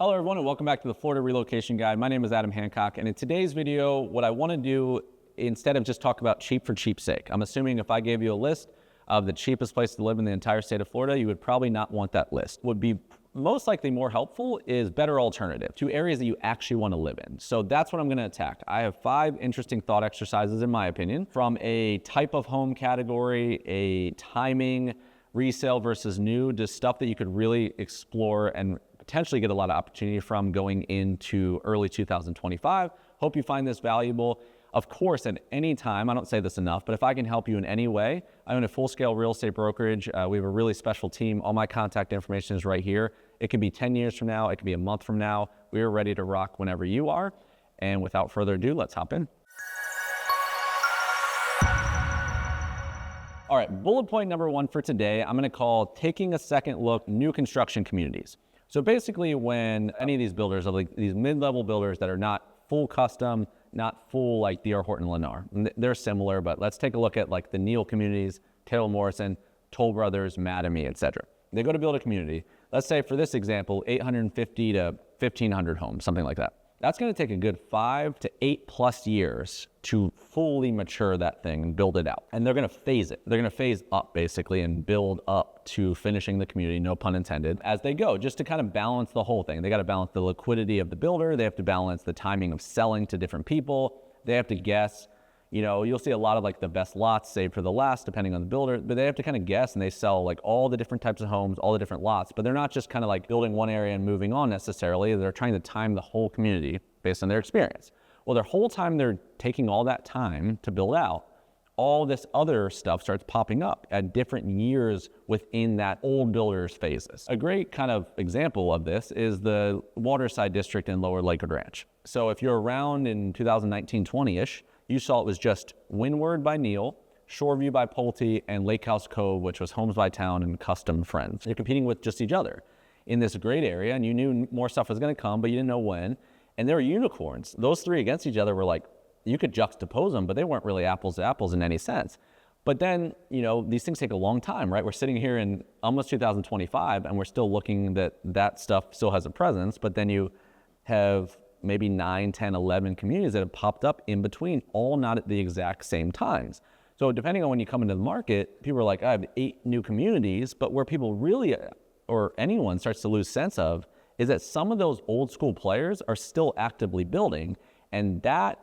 Hello everyone and welcome back to the Florida Relocation Guide. My name is Adam Hancock, and in today's video, what I want to do, instead of just talk about cheap for cheap's sake, I'm assuming if I gave you a list of the cheapest place to live in the entire state of Florida, you would probably not want that list. What would be most likely more helpful is better alternative to areas that you actually want to live in. So that's what I'm going to attack. I have 5 interesting thought exercises in my opinion, from a type of home category, a timing, resale versus new, just stuff that you could really explore and potentially get a lot of opportunity from going into early 2025. Hope you find this valuable. Of course, at any time, I don't say this enough, but if I can help you in any way, I own a full-scale real estate brokerage. We have a really special team. All my contact information is right here. It could be 10 years from now. It could be a month from now. We are ready to rock whenever you are. And without further ado, let's hop in. All right, bullet point number 1 for today, I'm gonna call taking a second look, new construction communities. So basically when any of these builders, like these mid-level builders that are not full custom, not full like D.R. Horton Lennar, they're similar, but let's take a look at like the Neal communities, Taylor Morrison, Toll Brothers, Mattamy, etc. They go to build a community. Let's say for this example, 850 to 1,500 homes, something like that. That's gonna take a good 5 to 8+ years to fully mature that thing and build it out. And they're gonna phase it. They're gonna phase up basically and build up to finishing the community, no pun intended, as they go, just to kind of balance the whole thing. They gotta balance the liquidity of the builder. They have to balance the timing of selling to different people. They have to guess, you know, you'll see a lot of like the best lots saved for the last, depending on the builder, but they have to kind of guess, and they sell like all the different types of homes, all the different lots, but they're not just kind of like building one area and moving on necessarily. They're trying to time the whole community based on their experience. Well, their whole time they're taking all that time to build out, all this other stuff starts popping up at different years within that old builder's phases. A great kind of example of this is the Waterside District in Lower Lakewood Ranch. So if you're around in 2019-20-ish, you saw it was just Windward by Neal, Shoreview by Pulte, and Lake House Cove, which was Homes by Town and Custom Friends. You're competing with just each other in this great area, and you knew more stuff was gonna come, but you didn't know when. And they were unicorns. Those 3 against each other were like, you could juxtapose them, but they weren't really apples to apples in any sense. But then, you know, these things take a long time, right? We're sitting here in almost 2025, and we're still looking that that stuff still has a presence, but then you have maybe 9, 10, 11 communities that have popped up in between, all not at the exact same times. So depending on when you come into the market, people are like, I have 8 new communities, but where people really, or anyone starts to lose sense of, is that some of those old school players are still actively building, and that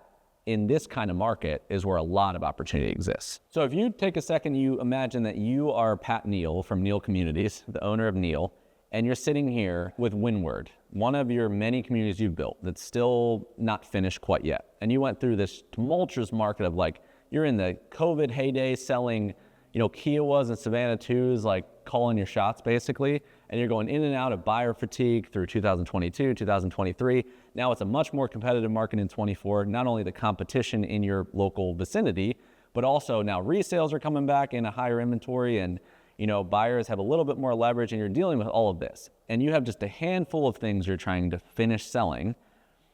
in this kind of market is where a lot of opportunity exists. So if you take a second, you imagine that you are Pat Neal from Neal Communities, the owner of Neal, and you're sitting here with Windward, one of your many communities you've built that's still not finished quite yet. And you went through this tumultuous market of like, you're in the COVID heyday selling, you know, Kiowas and Savannah 2s, like calling your shots basically. And you're going in and out of buyer fatigue through 2022, 2023. Now it's a much more competitive market in 24, not only the competition in your local vicinity, but also now resales are coming back in a higher inventory, and you know, buyers have a little bit more leverage, and you're dealing with all of this. And you have just a handful of things you're trying to finish selling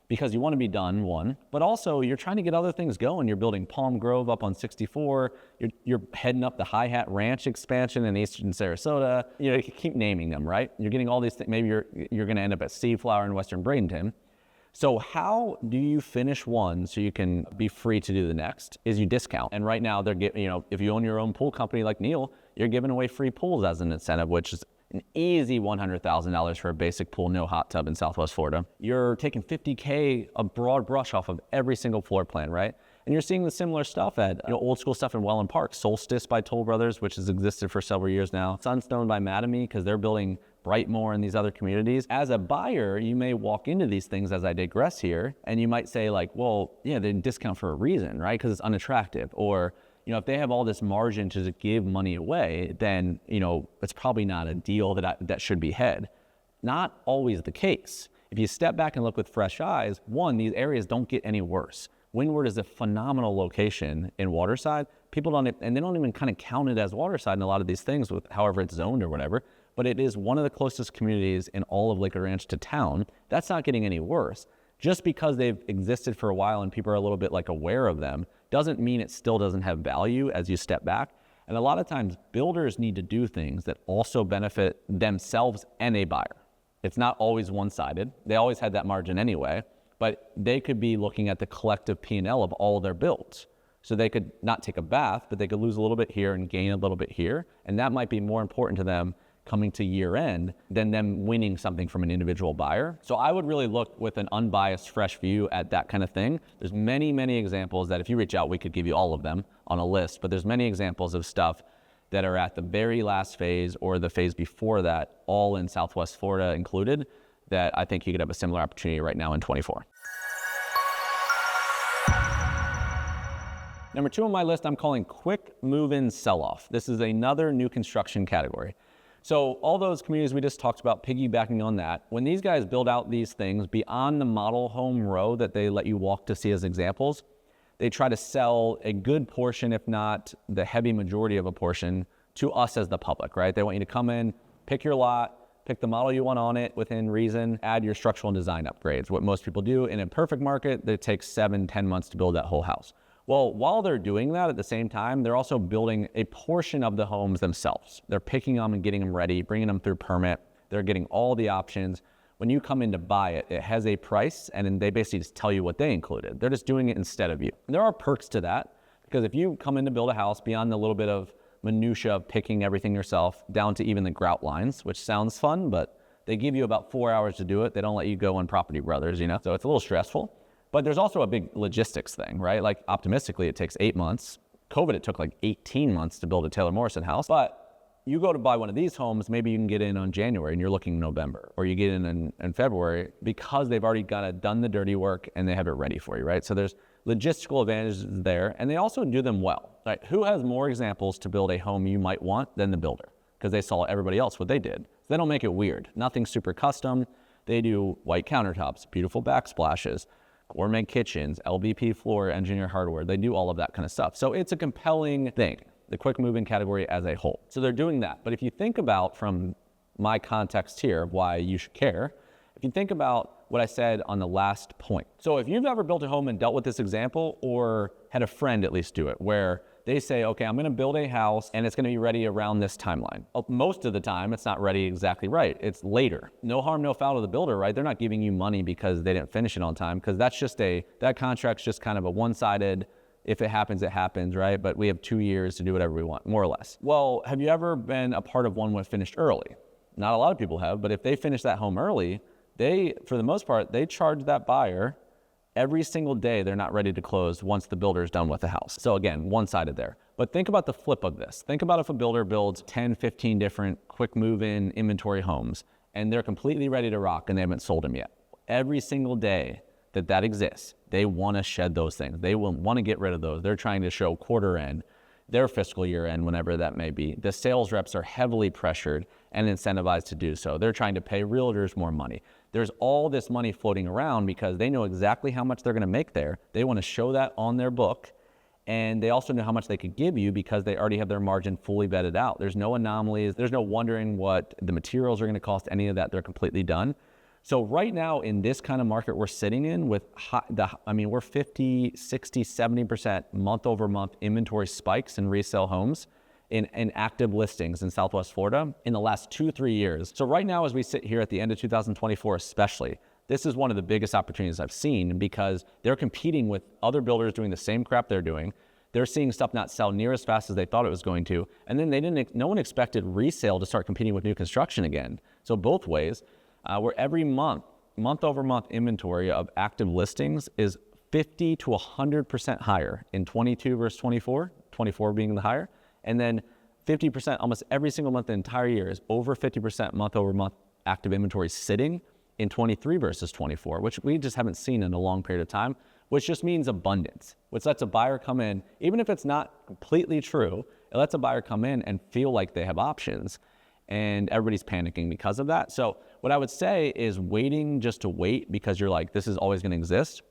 because you want to be done, one, but also you're trying to get other things going. You're building Palm Grove up on 64. You're heading up the Hi Hat Ranch expansion in eastern Sarasota. You know, you keep naming them, right? You're getting all these things. Maybe you're going to end up at Seaflower in Western Bradenton. So how do you finish one so you can be free to do the next? Is you discount. And right now they're getting, you know, if you own your own pool company like Neal, you're giving away free pools as an incentive, which is an easy $100,000 for a basic pool, no hot tub in Southwest Florida. You're taking $50K, a broad brush off of every single floor plan, right? And you're seeing the similar stuff at, you know, old school stuff in Welland Park, Solstice by Toll Brothers, which has existed for several years now. Sunstone by Mattamy, because they're building Brightmoor and these other communities. As a buyer, you may walk into these things, as I digress here, and you might say like, well, yeah, they discount for a reason, right? Because it's unattractive. Or, you know, if they have all this margin to give money away, then, you know, it's probably not a deal that should be had. Not always the case. If you step back and look with fresh eyes, one, these areas don't get any worse. Windward is a phenomenal location in Waterside. People don't, and they don't even kind of count it as Waterside in a lot of these things with however it's zoned or whatever, but it is one of the closest communities in all of Lakewood Ranch to town. That's not getting any worse. Just because they've existed for a while and people are a little bit like aware of them doesn't mean it still doesn't have value as you step back. And a lot of times builders need to do things that also benefit themselves and a buyer. It's not always one-sided. They always had that margin anyway, but they could be looking at the collective P&L of all their builds. So they could not take a bath, but they could lose a little bit here and gain a little bit here. And that might be more important to them coming to year end than them winning something from an individual buyer. So I would really look with an unbiased, fresh view at that kind of thing. There's many, many examples that if you reach out, we could give you all of them on a list, but there's many examples of stuff that are at the very last phase or the phase before that, all in Southwest Florida included, that I think you could have a similar opportunity right now in 24. Number 2 on my list, I'm calling quick move-in sell-off. This is another new construction category. So all those communities we just talked about, piggybacking on that, when these guys build out these things beyond the model home row that they let you walk to see as examples, they try to sell a good portion, if not the heavy majority of a portion, to us as the public, right? They want you to come in, pick your lot, pick the model you want on it within reason, add your structural and design upgrades. What most people do in a perfect market, it takes 7-10 months to build that whole house. Well, while they're doing that, at the same time, they're also building a portion of the homes themselves. They're picking them and getting them ready, bringing them through permit. They're getting all the options. When you come in to buy it, it has a price, and then they basically just tell you what they included. They're just doing it instead of you. And there are perks to that, because if you come in to build a house beyond the little bit of minutia of picking everything yourself, down to even the grout lines, which sounds fun, but they give you about 4 hours to do it. They don't let you go on Property Brothers, so it's a little stressful. But there's also a big logistics thing, right? Like optimistically, it takes 8 months. COVID, it took like 18 months to build a Taylor Morrison house. But you go to buy one of these homes, maybe you can get in on January and you're looking November, or you get in February because they've already done the dirty work and they have it ready for you, right? So there's logistical advantages there, and they also do them well, right? Who has more examples to build a home you might want than the builder? Because they saw everybody else what they did. So they don't make it weird. Nothing super custom. They do white countertops, beautiful backsplashes, gourmet kitchens, LVP floor, engineer hardware. They do all of that kind of stuff. So it's a compelling thing, the quick move-in category as a whole. So they're doing that. But if you think about, from my context here of why you should care, if you think about what I said on the last point. So if you've ever built a home and dealt with this example, or had a friend at least do it, where they say, okay, I'm gonna build a house and it's gonna be ready around this timeline. Most of the time, it's not ready exactly right. It's later. No harm, no foul to the builder, right? They're not giving you money because they didn't finish it on time, because that's just that contract's just kind of a one-sided, if it happens, it happens, right? But we have 2 years to do whatever we want, more or less. Well, have you ever been a part of one that finished early? Not a lot of people have, but if they finish that home early, they, for the most part, they charge that buyer every single day they're not ready to close once the builder is done with the house. So again, one-sided there. But think about the flip of this. Think about if a builder builds 10, 15 different quick move-in inventory homes, and they're completely ready to rock and they haven't sold them yet. Every single day that exists, they want to shed those things. They will want to get rid of those. They're trying to show quarter end, their fiscal year end, whenever that may be. The sales reps are heavily pressured and incentivized to do so. They're trying to pay realtors more money. There's all this money floating around because they know exactly how much they're going to make there. They want to show that on their book, and they also know how much they could give you because they already have their margin fully vetted out. There's no anomalies. There's no wondering what the materials are going to cost, any of that. They're completely done. So right now in this kind of market we're sitting in with we're 50, 60, 70% month over month inventory spikes in resale homes in active listings in Southwest Florida in the last 2-3 years. So right now, as we sit here at the end of 2024 especially, this is one of the biggest opportunities I've seen, because they're competing with other builders doing the same crap they're doing. They're seeing stuff not sell near as fast as they thought it was going to. And then no one expected resale to start competing with new construction again. So both ways, where every month over month inventory of active listings is 50 to 100% higher in 22 versus 24, 24 being the higher. And then 50% almost every single month the entire year is over 50% month over month active inventory sitting in 23 versus 24, which we just haven't seen in a long period of time, which just means abundance, which lets a buyer come in, even if it's not completely true, it lets a buyer come in and feel like they have options, and everybody's panicking because of that. So what I would say is waiting just to wait because you're like, this is always gonna exist,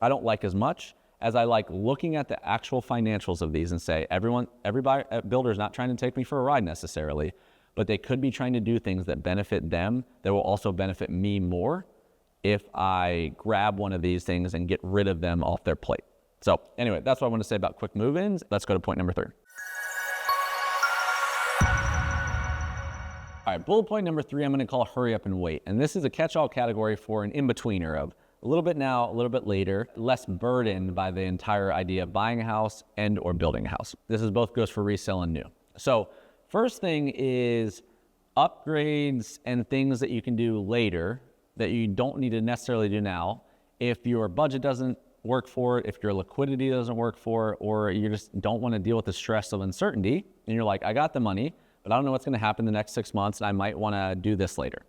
I don't like as much as I like looking at the actual financials of these and say, every builder is not trying to take me for a ride necessarily, but they could be trying to do things that benefit them that will also benefit me more if I grab one of these things and get rid of them off their plate. So anyway, that's what I want to say about quick move-ins. Let's go to point number 3. All right, bullet point number 3, I'm gonna call hurry up and wait. And this is a catch-all category for an in-betweener of a little bit now, a little bit later, less burdened by the entire idea of buying a house and or building a house. This is both goes for resale and new. So first thing is upgrades and things that you can do later that you don't need to necessarily do now. If your budget doesn't work for it, if your liquidity doesn't work for it, or you just don't want to deal with the stress of uncertainty, and you're like, I got the money, but I don't know what's going to happen the next 6 months, and I might want to do this later.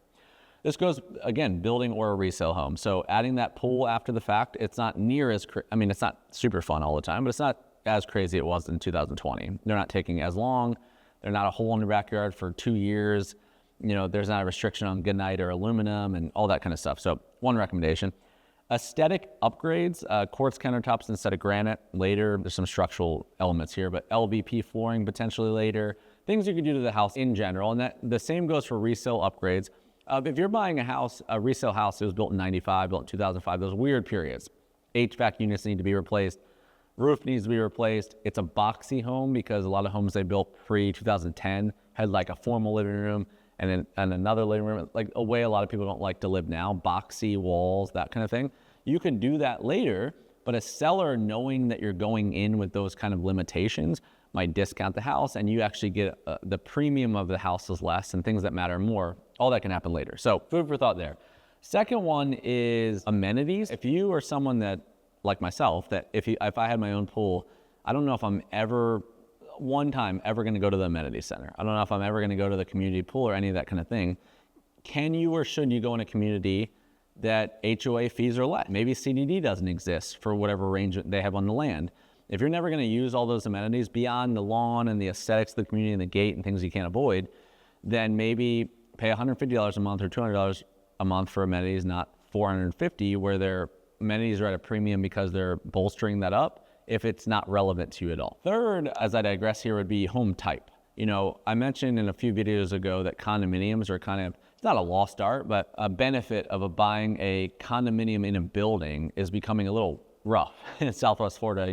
This goes, again, building or a resale home. So adding that pool after the fact, it's not near as, it's not super fun all the time, but it's not as crazy it was in 2020. They're not taking as long. They're not a hole in your backyard for 2 years. There's not a restriction on gunite or aluminum and all that kind of stuff. So one recommendation. Aesthetic upgrades, quartz countertops instead of granite later. There's some structural elements here, but LVP flooring potentially later. Things you can do to the house in general. And that the same goes for resale upgrades. If you're buying a house, a resale house, it was built in 95, built in 2005, those weird periods. HVAC units need to be replaced. Roof needs to be replaced. It's a boxy home because a lot of homes they built pre-2010 had like a formal living room and another living room, like a way a lot of people don't like to live now, boxy walls, that kind of thing. You can do that later, but a seller knowing that you're going in with those kind of limitations might discount the house and you actually get the premium of the house is less and things that matter more. All that can happen later. So food for thought there. Second one is amenities. If you are someone that, like myself, that if I had my own pool, I don't know if I'm ever going to go to the amenity center. I don't know if I'm ever going to go to the community pool or any of that kind of thing. Can you or should you go in a community that HOA fees are less? Maybe CDD doesn't exist for whatever arrangement they have on the land. If you're never going to use all those amenities beyond the lawn and the aesthetics of the community and the gate and things you can't avoid, then maybe pay $150 a month or $200 a month for amenities, not $450, where their amenities are at a premium because they're bolstering that up if it's not relevant to you at all. Third, as I digress here, would be home type. I mentioned in a few videos ago that condominiums are kind of, it's not a lost art, but a benefit of buying a condominium in a building is becoming a little rough in Southwest Florida.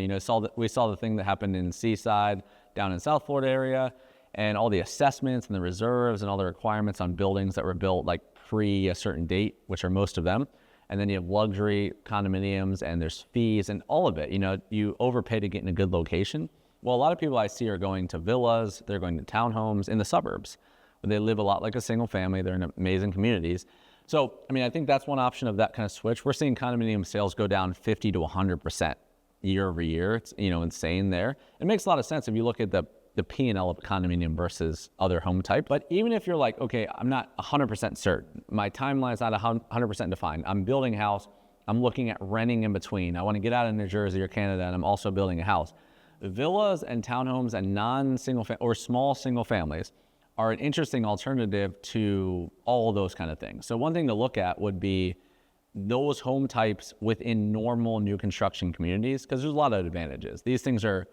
We saw the thing that happened in Seaside down in South Florida area, and all the assessments and the reserves and all the requirements on buildings that were built like pre a certain date, which are most of them. And then you have luxury condominiums and there's fees and all of it. You overpay to get in a good location. Well, a lot of people I see are going to villas, they're going to townhomes in the suburbs, where they live a lot like a single family. They're in amazing communities. So, I think that's one option of that kind of switch. We're seeing condominium sales go down 50 to 100% year over year. It's, insane there. It makes a lot of sense if you look at the P&L of condominium versus other home type. But even if you're like, okay, I'm not 100% certain, my timeline's not 100% defined, I'm building a house, I'm looking at renting in between, I want to get out of New Jersey or Canada, and I'm also building a house. Villas and townhomes and non-single or small single families are an interesting alternative to all those kind of things. So one thing to look at would be those home types within normal new construction communities, because there's a lot of advantages. These things are,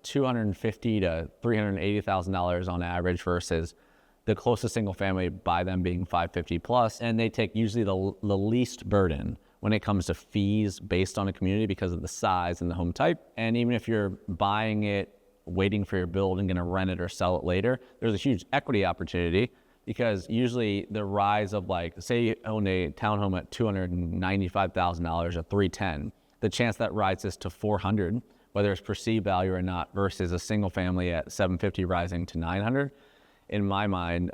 $250,000 to $380,000 on average versus the closest single family by them being $550 plus, and they take usually the least burden when it comes to fees based on a community because of the size and the home type. And even if you're buying it, waiting for your build and going to rent it or sell it later, there's a huge equity opportunity because usually the rise of say you own a townhome at $295,000 or $310,000, the chance that rises to $400,000, whether it's perceived value or not, versus a single family at $750,000 rising to $900,000, in my mind,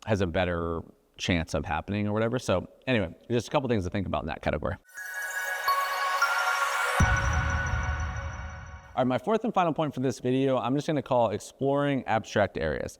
has a better chance of happening or whatever. So anyway, just a couple things to think about in that category. All right, my fourth and final point for this video, I'm just gonna call exploring abstract areas.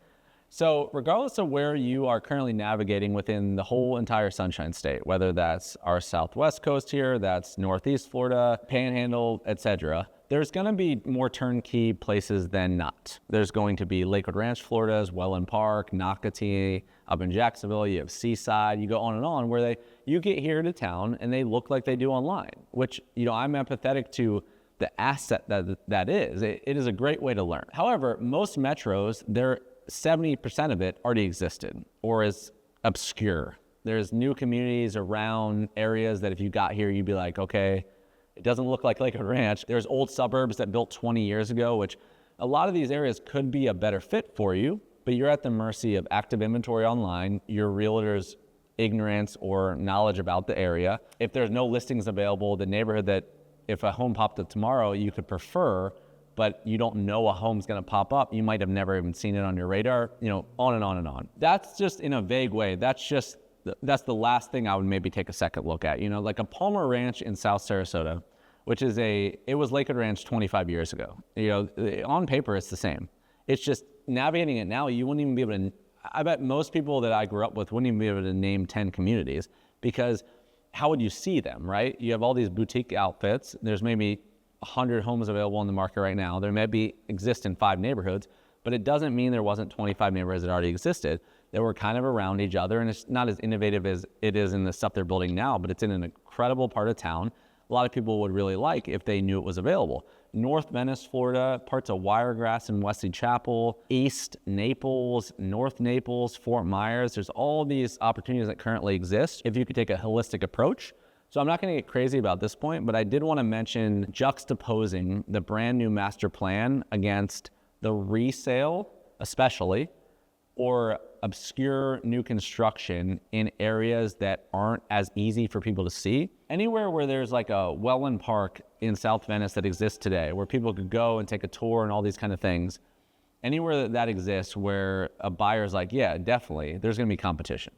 So regardless of where you are currently navigating within the whole entire Sunshine State, whether that's our Southwest coast here, that's Northeast Florida, Panhandle, etc., there's going to be more turnkey places than not. There's going to be Lakewood Ranch, Florida's Welland Park, Nocatee, up in Jacksonville, you have Seaside, you go on, where you get here to town and they look like they do online, which, I'm empathetic to the asset that is. It is a great way to learn. However, most metros, 70% of it already existed or is obscure. There's new communities around areas that if you got here, you'd be like, okay, it doesn't look like Lakewood Ranch. There's old suburbs that built 20 years ago, which a lot of these areas could be a better fit for you. but you're at the mercy of active inventory online, your realtor's ignorance or knowledge about the area. If there's no listings available, the neighborhood that if a home popped up tomorrow, you could prefer, but you don't know a home's gonna pop up, you might have never even seen it on your radar, on and on and on. That's just in a vague way. That's the last thing I would maybe take a second look at. Like a Palmer Ranch in South Sarasota, which is it was Lakewood Ranch 25 years ago. On paper, it's the same. It's just navigating it now, you wouldn't even be able to, I bet most people that I grew up with wouldn't even be able to name 10 communities, because how would you see them, right? You have all these boutique outfits. There's maybe 100 homes available on the market right now. There may exist in 5 neighborhoods, but it doesn't mean there wasn't 25 neighborhoods that already existed that were kind of around each other. And it's not as innovative as it is in the stuff they're building now, but it's in an incredible part of town. A lot of people would really like if they knew it was available. North Venice, Florida, parts of Wiregrass and Wesley Chapel, East Naples, North Naples, Fort Myers. There's all these opportunities that currently exist if you could take a holistic approach. So I'm not going to get crazy about this point, but I did want to mention juxtaposing the brand new master plan against the resale, especially, or obscure new construction in areas that aren't as easy for people to see. Anywhere where there's like a Welland Park in South Venice that exists today, where people could go and take a tour and all these kind of things, anywhere that exists where a buyer's like, yeah, definitely, there's gonna be competition.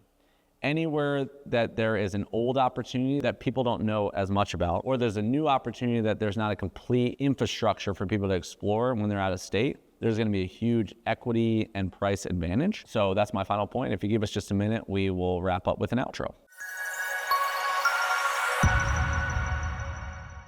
Anywhere that there is an old opportunity that people don't know as much about, or there's a new opportunity that there's not a complete infrastructure for people to explore when they're out of state, there's going to be a huge equity and price advantage. So that's my final point. If you give us just a minute, we will wrap up with an outro.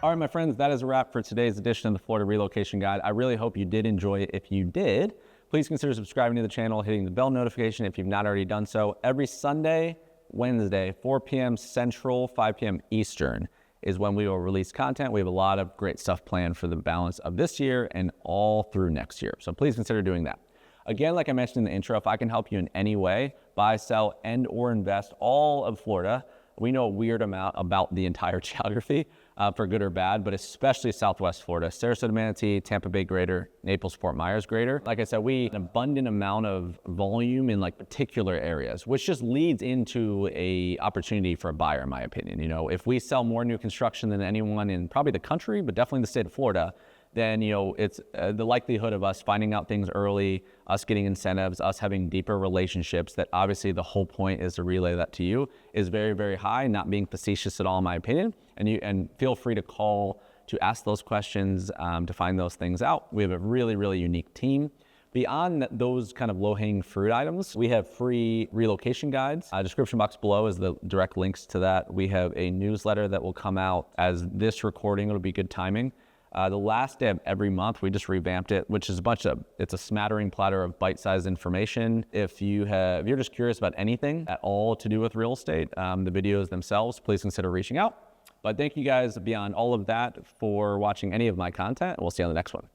All right, my friends, that is a wrap for today's edition of the Florida Relocation Guide. I really hope you did enjoy it. If you did, please consider subscribing to the channel, hitting the bell notification if you've not already done so. Every Sunday, Wednesday, 4 p.m. Central, 5 p.m. Eastern is when we will release content. We have a lot of great stuff planned for the balance of this year and all through next year. So please consider doing that. Again, like I mentioned in the intro, if I can help you in any way, buy, sell, and or invest all of Florida. We know a weird amount about the entire geography, for good or bad, but especially Southwest Florida, Sarasota, Manatee, Tampa Bay Greater, Naples, Fort Myers Greater. Like I said, an abundant amount of volume in like particular areas, which just leads into a opportunity for a buyer, in my opinion. If we sell more new construction than anyone in probably the country, but definitely the state of Florida, then it's the likelihood of us finding out things early, us getting incentives, us having deeper relationships, that obviously the whole point is to relay that to you, is very, very high, not being facetious at all in my opinion. And feel free to call to ask those questions, to find those things out. We have a really, really unique team. Beyond those kind of low-hanging fruit items, we have free relocation guides. Description box below is the direct links to that. We have a newsletter that will come out as this recording. It'll be good timing. The last day of every month, we just revamped it, which is it's a smattering platter of bite-sized information. If you're just curious about anything at all to do with real estate, the videos themselves, please consider reaching out. But thank you guys beyond all of that for watching any of my content. We'll see you on the next one.